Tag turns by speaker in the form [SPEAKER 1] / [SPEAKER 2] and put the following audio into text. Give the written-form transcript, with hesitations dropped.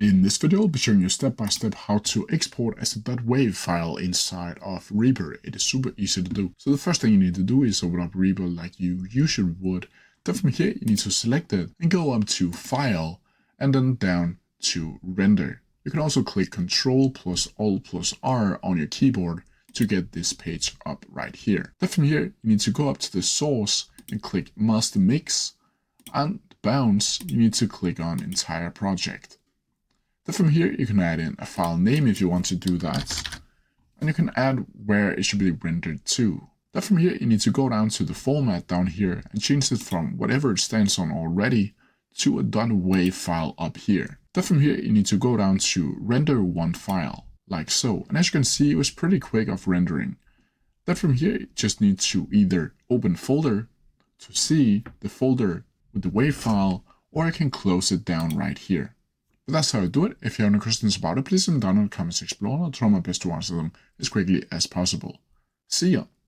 [SPEAKER 1] In this video, I'll be showing you step by step how to export as a .wav file inside of Reaper. It is super easy to do. So the first thing you need to do is open up Reaper like you usually would. Then from here, you need to select it and go up to File and then down to Render. You can also click Ctrl plus Alt plus R on your keyboard to get this page up right here. Then from here, you need to go up to the source and click Master Mix, and bounce, you need to click on Entire Project. Then from here, you can add in a file name if you want to do that, and you can add where it should be rendered to. Then from here, you need to go down to the format down here and change it from whatever it stands on already to a .wav file up here. Then from here, you need to go down to render one file, like so. And as you can see, it was pretty quick of rendering. Then from here, you just need to either open folder to see the folder with the WAV file, or you can close it down right here. But that's how I do it. If you have any questions about it, please leave them down in the comments section below, and I'll try my best to answer them as quickly as possible. See ya!